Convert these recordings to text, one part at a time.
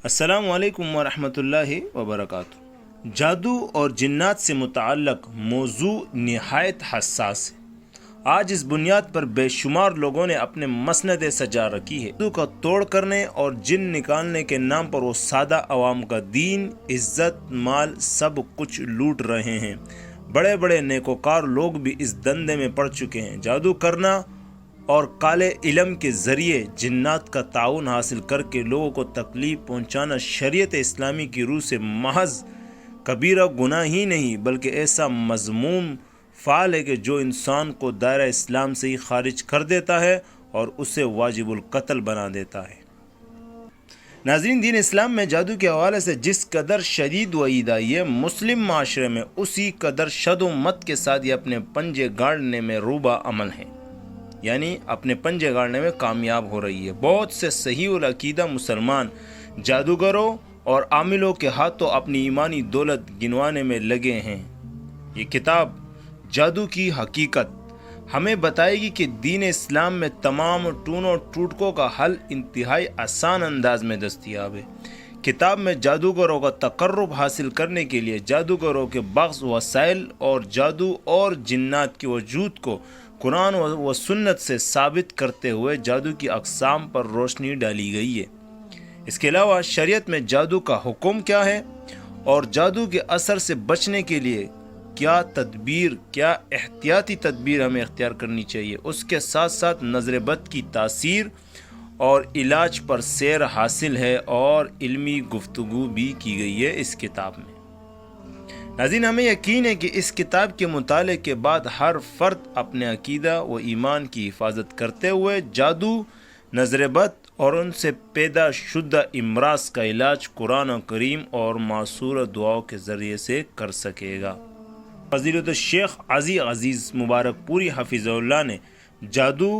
السلام علیکم ورحمۃ اللہ وبرکاتہ۔ جادو اور جنات سے متعلق موضوع نہایت حساس ہے۔ آج اس بنیاد پر بے شمار لوگوں نے اپنے مسندیں سجا رکھی ہے۔ جادو کا توڑ کرنے اور جن نکالنے کے نام پر وہ سادہ عوام کا دین، عزت، مال سب کچھ لوٹ رہے ہیں۔ بڑے بڑے نیکوکار لوگ بھی اس دندے میں پڑ چکے ہیں۔ جادو کرنا اور کالے علم کے ذریعے جنات کا تعاون حاصل کر کے لوگوں کو تکلیف پہنچانا شریعت اسلامی کی روح سے محض کبیرہ گناہ ہی نہیں بلکہ ایسا مذموم فعل ہے کہ جو انسان کو دائرہ اسلام سے ہی خارج کر دیتا ہے اور اسے واجب القتل بنا دیتا ہے۔ ناظرین، دین اسلام میں جادو کے حوالے سے جس قدر شدید وعید آئی ہے، مسلم معاشرے میں اسی قدر شد و مت کے ساتھ یہ اپنے پنجے گاڑنے میں روبہ عمل ہے، یعنی اپنے پنجے گاڑنے میں کامیاب ہو رہی ہے۔ بہت سے صحیح العقیدہ مسلمان جادوگروں اور عاملوں کے ہاتھوں اپنی ایمانی دولت گنوانے میں لگے ہیں۔ یہ کتاب جادو کی حقیقت ہمیں بتائے گی کہ دین اسلام میں تمام ٹونوں ٹوٹکوں کا حل انتہائی آسان انداز میں دستیاب ہے۔ کتاب میں جادوگروں کا تقرب حاصل کرنے کے لیے جادوگروں کے بعض وسائل اور جادو اور جنات کے وجود کو قرآن و سنت سے ثابت کرتے ہوئے جادو کی اقسام پر روشنی ڈالی گئی ہے۔ اس کے علاوہ شریعت میں جادو کا حکم کیا ہے اور جادو کے اثر سے بچنے کے لیے کیا احتیاطی تدبیر ہمیں اختیار کرنی چاہیے، اس کے ساتھ ساتھ نظر بد کی تاثیر اور علاج پر سیر حاصل ہے اور علمی گفتگو بھی کی گئی ہے اس کتاب میں۔ ناظرین، ہمیں یقین ہے کہ اس کتاب کے مطالعے کے بعد ہر فرد اپنے عقیدہ و ایمان کی حفاظت کرتے ہوئے جادو، نظر بد اور ان سے پیدا شدہ امراض کا علاج قرآن کریم اور معصور دعاؤں کے ذریعے سے کر سکے گا۔ فضیلت الشیخ عزیز مبارک پوری حفظہ اللہ نے جادو،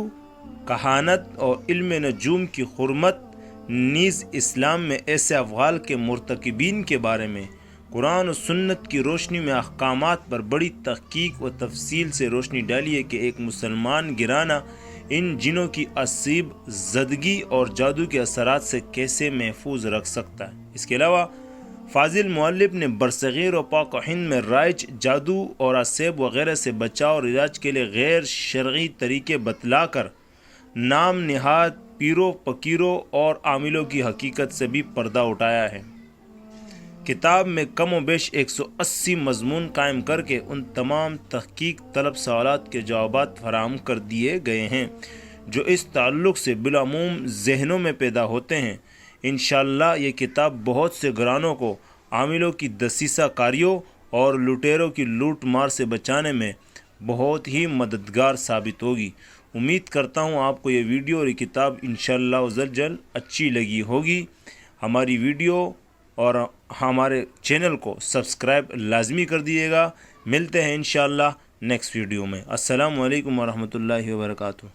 کہانت اور علم نجوم کی حرمت نیز اسلام میں ایسے افعال کے مرتکبین کے بارے میں قرآن و سنت کی روشنی میں احکامات پر بڑی تحقیق و تفصیل سے روشنی ڈالی ہے کہ ایک مسلمان گرانہ ان جنوں کی اسیب زدگی اور جادو کے اثرات سے کیسے محفوظ رکھ سکتا ہے۔ اس کے علاوہ فاضل مؤلف نے برصغیر و پاک و ہند میں رائج جادو اور اسیب وغیرہ سے بچاؤ اور علاج کے لیے غیر شرعی طریقے بتلا کر نام نہاد پیروں، فقیروں اور عاملوں کی حقیقت سے بھی پردہ اٹھایا ہے۔ کتاب میں کم و بیش 180 مضمون قائم کر کے ان تمام تحقیق طلب سوالات کے جوابات فراہم کر دیے گئے ہیں جو اس تعلق سے بالعموم ذہنوں میں پیدا ہوتے ہیں۔ انشاءاللہ یہ کتاب بہت سے گھرانوں کو عاملوں کی دسیسہ کاریوں اور لٹیروں کی لوٹ مار سے بچانے میں بہت ہی مددگار ثابت ہوگی۔ امید کرتا ہوں آپ کو یہ ویڈیو اور یہ کتاب انشاءاللہ عزوجل اچھی لگی ہوگی۔ ہماری ویڈیو اور ہمارے چینل کو سبسکرائب لازمی کر دیجیے گا۔ ملتے ہیں انشاءاللہ نیکسٹ ویڈیو میں۔ السلام علیکم ورحمۃ اللہ وبرکاتہ۔